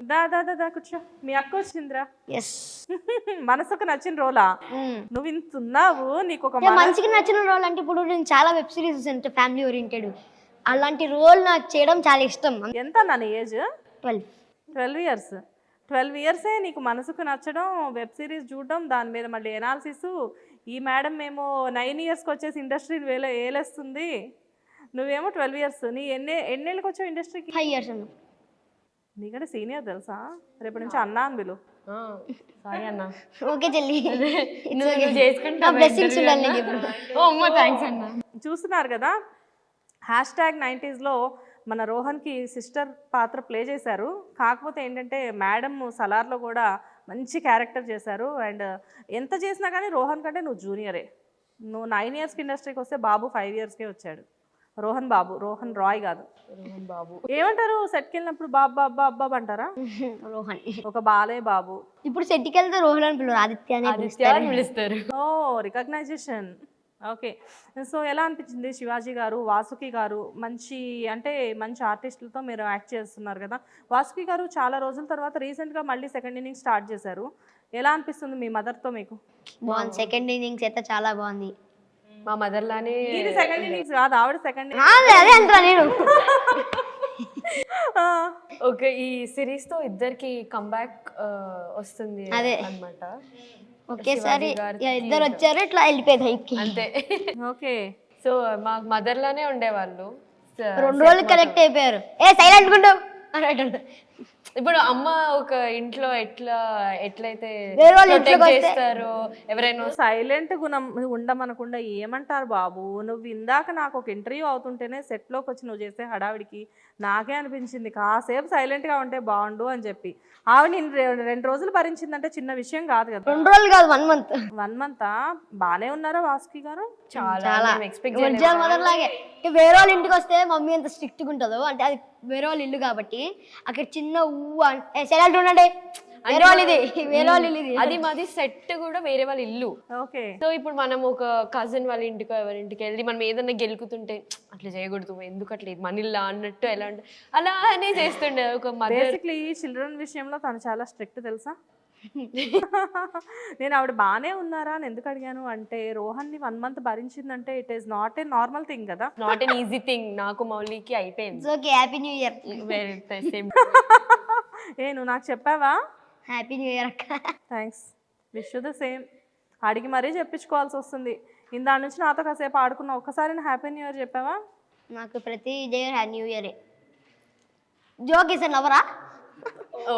దా దా దా దా కూర్చో. మీ అక్క వచ్చిందిరా. ఎస్. మనసుకు నచ్చిన రోలా? నువ్వు ఇంత ఉన్నావు, నీకు ఒక మంచిగా నచ్చిన రోల్ అంటే ఇప్పుడు నేను చాలా వెబ్ సిరీస్ అంటే ఫ్యామిలీ ఓరియంటెడ్ అలాంటి రోల్ నాకు చేయడం చాలా ఇష్టం. ఎంత నా ఏజ్? 12. 12 ఇయర్స్. 12 ఇయర్సే నీకు మనసుకు నచ్చడం, వెబ్ సిరీస్ చూడడం, దాని మీద మళ్ళీ ఎనాలిసిస్. ఈ మేడం మేము 9 ఇయర్స్కి వచ్చేసి ఇండస్ట్రీని ఏలేస్తుంది, నువ్వేమో 12 ఇయర్స్. నీ ఎన్నేళ్ళకి వచ్చావు ఇండస్ట్రీకి? 5 years అన్న. నీకంటే సీనియర్ తెలుసా? రేపటి నుంచి అన్నా అని పిలు. సారీ అన్న. ఓకే చెల్లి, నువ్వు చేసుకుంటా. బ్లెస్సింగ్స్ ఉండాలి నీకు ఇప్పుడు. థ్యాంక్స్ అన్న. చూస్తున్నారు కదా, #90sలో మన రోహన్కి సిస్టర్ పాత్ర ప్లే చేశారు. కాకపోతే ఏంటంటే మేడం సలార్లో కూడా మంచి క్యారెక్టర్ చేశారు. అండ్ ఎంత చేసినా కానీ రోహన్ కంటే నువ్వు జూనియరే. నువ్వు 9 ఇయర్స్కి ఇండస్ట్రీకి వస్తే బాబు 5 ఇయర్స్కే వచ్చాడు. రోహన్ బాబు, రోహన్ రాయ్ కాదు. బాబు ఏమంటారు సెట్కి వెళ్ళినప్పుడు? బాబు బాబు అబ్బాబు అంటారా? రోహన్. ఒక బాలే బాబు. ఇప్పుడు సెట్కి వెళ్తే రోహన్ అని పిల్లలు ఆదిత్య అని పిలుస్తారు. ఓ రికగ్నైజేషన్. ఓకే. సో ఎలా అనిపించింది? శివాజీ గారు, వాసుకి గారు మంచి అంటే మంచి ఆర్టిస్టులతో మీరు యాక్ట్ చేస్తున్నారు కదా. వాసుకి గారు చాలా రోజుల తర్వాత రీసెంట్గా మళ్ళీ సెకండ్ ఇన్నింగ్స్ స్టార్ట్ చేశారు. ఎలా అనిపిస్తుంది మీ మదర్తో మీకు? బాగుంది. సెకండ్ ఇన్నింగ్స్ అయితే చాలా బాగుంది. మా మదర్ లానే. ఇది సెకండ్ ఇన్నింగ్స్ కాదు, ఆవిడ సెకండ్. అదే అంటారా నేను. ఓకే, ఈ సిరీస్ తో ఇద్దరికి కంబ్యాక్ వస్తుంది అన్నమాట. ఒకేసారి ఇద్దరు వచ్చారు, ఇట్లా వెళ్ళిపోయేది హైప్కి అంతే. ఓకే. సో మా మదర్ లానే ఉండేవాళ్ళు. 2 రోజులు కనెక్ట్ అయిపోయారు. సైలెంట్ గుంటావు. ఇప్పుడు అమ్మ ఒక ఇంట్లో ఎట్లయితే వేరే వాళ్ళ ఇంట్లోకి వస్తే చేస్తారో ఎవరైనా సైలెంట్ గుణం ఉండమనకుండా ఏమంటారు బాబు? నువ్వు ఇందాక నాకు ఒక ఇంటర్వ్యూ అవుతుంటేనే సెట్లోకి వచ్చి నువ్వు చేసే హడావిడికి నాకే అనిపించింది కాసేపు సైలెంట్గా ఉంటే బాగుండు అని చెప్పి. ఆవిడ 2 రోజులు భరించిందంటే చిన్న విషయం కాదు కదా. 2 రోజులు కాదు, 1 month. 1 month బానే ఉన్నారా వాసుకి గారు? చాలా ఎక్స్పెక్ట్ ఒరిజినల్ మదర్ లాగే. వేరే వాళ్ళ ఇంటికి వస్తే మమ్మీ ఎంత స్ట్రిక్ట్ గా ఉంటుందో, అంటే అది వేరే వాళ్ళ ఇల్లు కాబట్టి అక్కడ చిన్న సైలెంట్ ఉండండి, వేరే వాళ్ళ ఇది, వేరే వాళ్ళ ఇల్లు ఇది. అది మాది సెట్ కూడా వేరే వాళ్ళ ఇల్లు. ఓకే. సో ఇప్పుడు మనం ఒక కజిన్ వాళ్ళ ఇంటికో ఎవరింటికి వెళ్ళి మనం ఏదన్నా గెలుకుతుంటే అట్లా చేయకూడదు, ఎందుకు అట్లా ఇది మన ఇల్లు అన్నట్టు ఎలా అంటే అలానే చేస్తుండే ఒక మదర్. బేసిక్లీ చిల్డ్రన్ విషయంలో తను చాలా స్ట్రిక్ట్ తెలుసా. నేను ఆవిడ బాగానే ఉన్నారా అని ఎందుకు అడిగాను అంటే, రోహన్ని 1 month భరించిందంటే it is not a normal thing కదా. Not an easy thing. నాకు మౌలికి అయిపోయింది. Okay, happy new year. నువ్వు నాకు చెప్పావా? హ్యాపీ న్యూ ఇయర్ అక్క. Thanks, wish the same. అడిగి మరీ చెప్పించుకోవాల్సి వస్తుంది. ఇందా నుంచి నాతో కాసేపు ఆడుకున్నా, ఒక్కసారి హ్యాపీ న్యూ ఇయర్ చెప్పావా? నాకు ప్రతి న్యూ ఇయరే. Joke is నవరా. ఓ